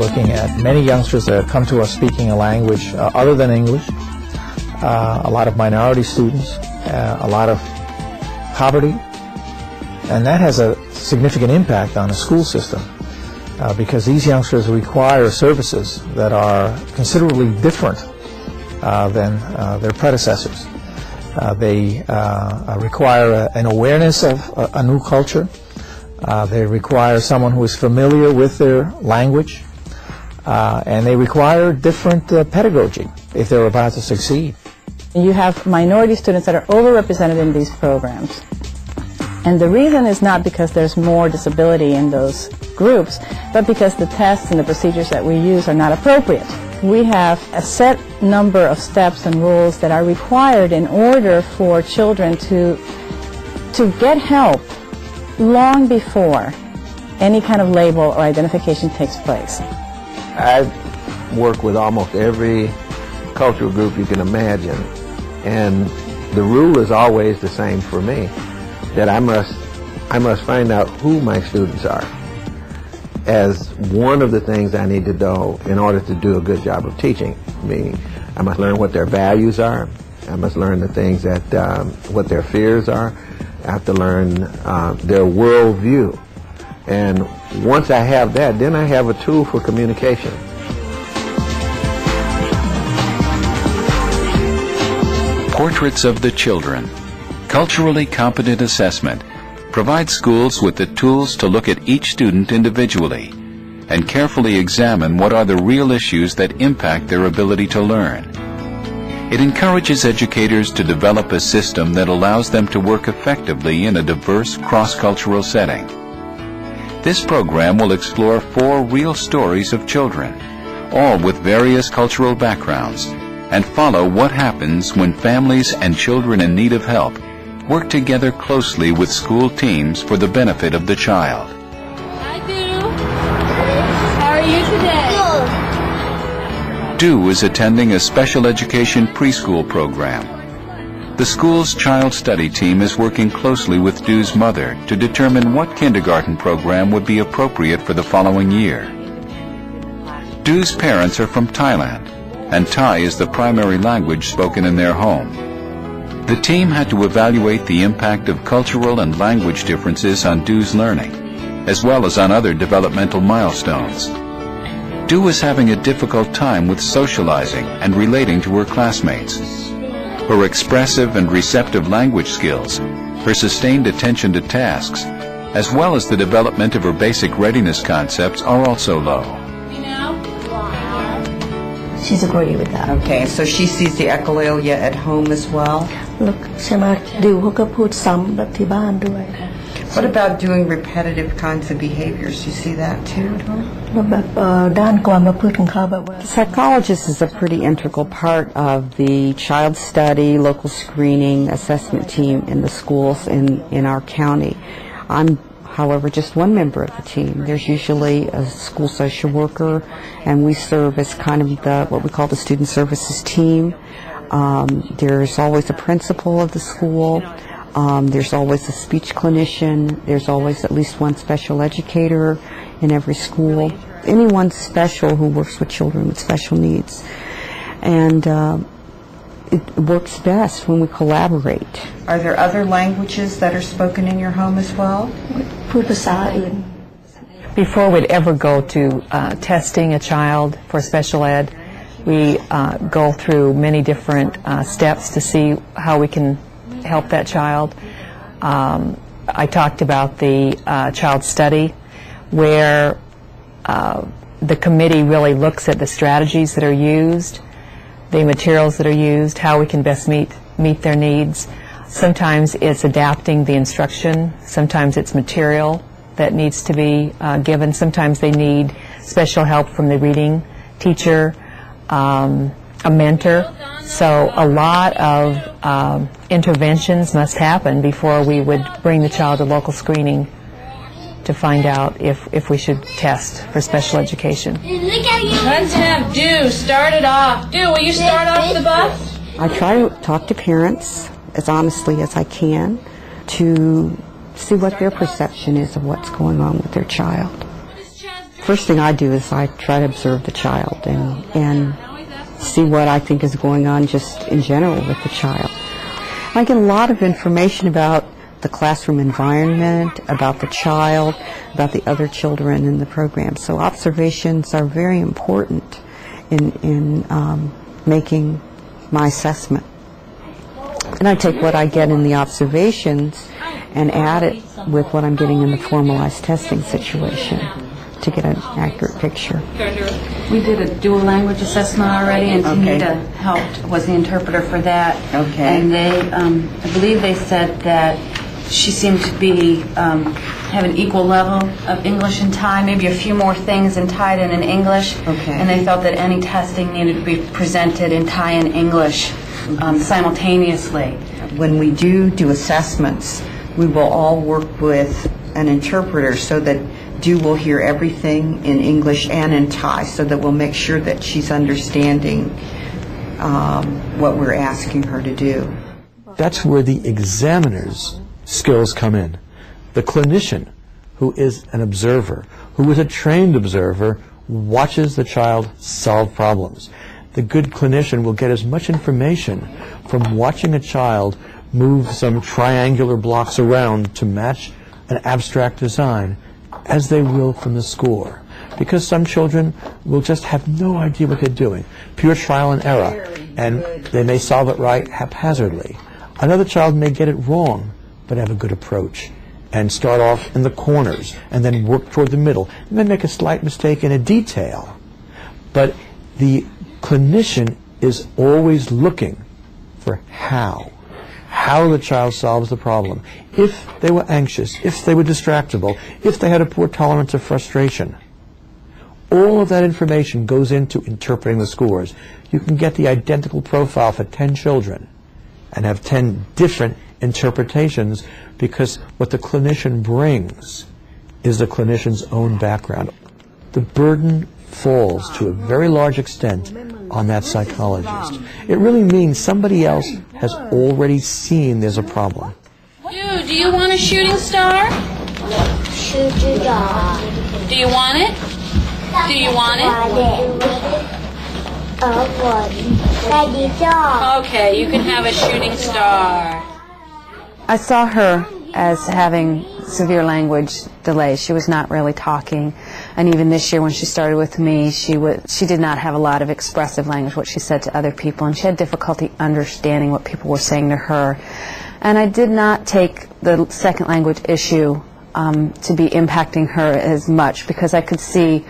looking at many youngsters that come to us speaking a language other than English, a lot of minority students, a lot of poverty, and that has a significant impact on the school system because these youngsters require services that are considerably different than their predecessors. They require an awareness of a new culture. They require someone who is familiar with their language, and they require different pedagogy if they're about to succeed. You have minority students that are overrepresented in these programs. And the reason is not because there's more disability in those groups, but because the tests and the procedures that we use are not appropriate. We have a set number of steps and rules that are required in order for children to get help long before any kind of label or identification takes place. I work with almost every cultural group you can imagine, and the rule is always the same for me, that I must find out who my students are as one of the things I need to know in order to do a good job of teaching. Meaning, I must learn what their values are. I must learn the things that what their fears are. I have to learn their worldview. And once I have that, then I have a tool for communication. Portraits of the Children. Culturally competent assessment provides schools with the tools to look at each student individually and carefully examine what are the real issues that impact their ability to learn. It encourages educators to develop a system that allows them to work effectively in a diverse cross-cultural setting. This program will explore 4 real stories of children, all with various cultural backgrounds, and follow what happens when families and children in need of help work together closely with school teams for the benefit of the child. Hi, Du. How are you today? Du is attending a special education preschool program. The school's child study team is working closely with Du's mother to determine what kindergarten program would be appropriate for the following year. Du's parents are from Thailand, and Thai is the primary language spoken in their home. The team had to evaluate the impact of cultural and language differences on Du's learning, as well as on other developmental milestones. Du is having a difficult time with socializing and relating to her classmates. Her expressive and receptive language skills, her sustained attention to tasks, as well as the development of her basic readiness concepts are also low. She's agreed with that. Okay, so she sees the echolalia at home as well? Look, ใช่ไหมดิวเขาก็พูดซ้ำแบบที่บ้านด้วย What about doing repetitive kinds of behaviors? Do you see that too at home? แล้วแบบด้านความประพฤติของเขาแบบว่า Psychologist is a pretty integral part of the child study, local screening, assessment team in the schools in our county. I'm however, just one member of the team. There's usually a school social worker, and we serve as kind of what we call the student services team. There's always a principal of the school. There's always a speech clinician. There's always at least one special educator in every school. Anyone special who works with children with special needs. And it works best when we collaborate. Are there other languages that are spoken in your home as well? Before we'd ever go to testing a child for special ed, we go through many different steps to see how we can help that child. I talked about the child study, where the committee really looks at the strategies that are used, the materials that are used, how we can best meet their needs. Sometimes it's adapting the instruction. Sometimes it's material that needs to be given. Sometimes they need special help from the reading teacher, a mentor. So a lot of interventions must happen before we would bring the child to local screening to find out if we should test for special education. Du, start it off. Du, will you start off the bus? I try to talk to parents as honestly as I can to see what their perception is of what's going on with their child. First thing I do is I try to observe the child and see what I think is going on just in general with the child. I get a lot of information about the classroom environment, about the child, about the other children in the program. So observations are very important in making my assessment. And I take what I get in the observations and add it with what I'm getting in the formalized testing situation to get an accurate picture. We did a dual language assessment already, and Tanita was the interpreter for that. Okay. And they, I believe they said that she seemed to be have an equal level of English and Thai, maybe a few more things in Thai than in English. Okay. And they felt that any testing needed to be presented in Thai and English simultaneously. When we do assessments, we will all work with an interpreter so that Du will hear everything in English and in Thai, so that we'll make sure that she's understanding what we're asking her to do. That's where the examiner's skills come in. The clinician, who is an observer, who is a trained observer, watches the child solve problems. The good clinician will get as much information from watching a child move some triangular blocks around to match an abstract design as they will from the score. Because some children will just have no idea what they're doing. Pure trial and error. And they may solve it right haphazardly. Another child may get it wrong, but have a good approach and start off in the corners and then work toward the middle. And then make a slight mistake in a detail. But the clinician is always looking for how the child solves the problem. If they were anxious, if they were distractible, if they had a poor tolerance of frustration. All of that information goes into interpreting the scores. You can get the identical profile for 10 children and have 10 different interpretations, because what the clinician brings is the clinician's own background. The burden falls to a very large extent on that psychologist. It really means somebody else has already seen there's a problem. Do you want a shooting star? Shooting star. Do you want it? Do you want it? Okay, you can have a shooting star. I saw her as having severe language delays. She was not really talking, and even this year when she started with me, she did not have a lot of expressive language, what she said to other people, and she had difficulty understanding what people were saying to her. And I did not take the second language issue to be impacting her as much, because I could see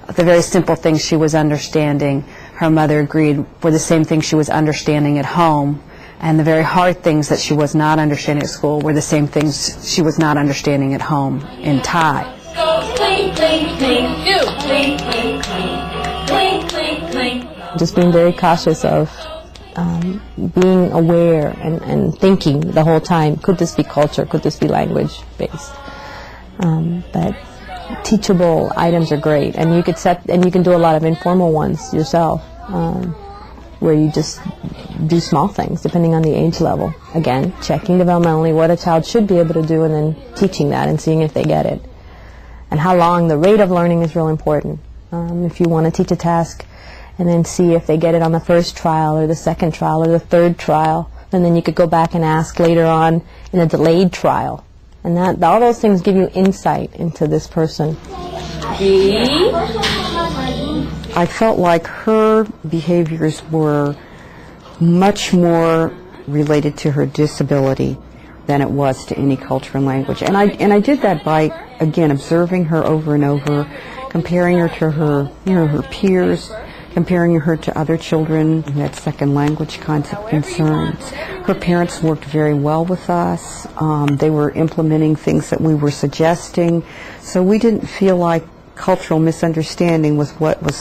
the very simple things she was understanding, her mother agreed, were the same things she was understanding at home. And the very hard things that she was not understanding at school were the same things she was not understanding at home in Thai. Go cling, cling, cling, do cling, cling, cling, cling, cling, cling. Just being very cautious of being aware and thinking the whole time, could this be culture, could this be language based? But teachable items are great, and you can do a lot of informal ones yourself. Where you just do small things depending on the age level. Again, checking developmentally what a child should be able to do and then teaching that and seeing if they get it. And how long, the rate of learning is real important. If you want to teach a task and then see if they get it on the first trial or the second trial or the third trial, and then you could go back and ask later on in a delayed trial. And all those things give you insight into this person. I felt like her behaviors were much more related to her disability than it was to any culture and language. And I did that by, again, observing her over and over, comparing her to her peers, comparing her to other children who had second language kinds of concerns. Her parents worked very well with us. They were implementing things that we were suggesting. So we didn't feel like cultural misunderstanding with what was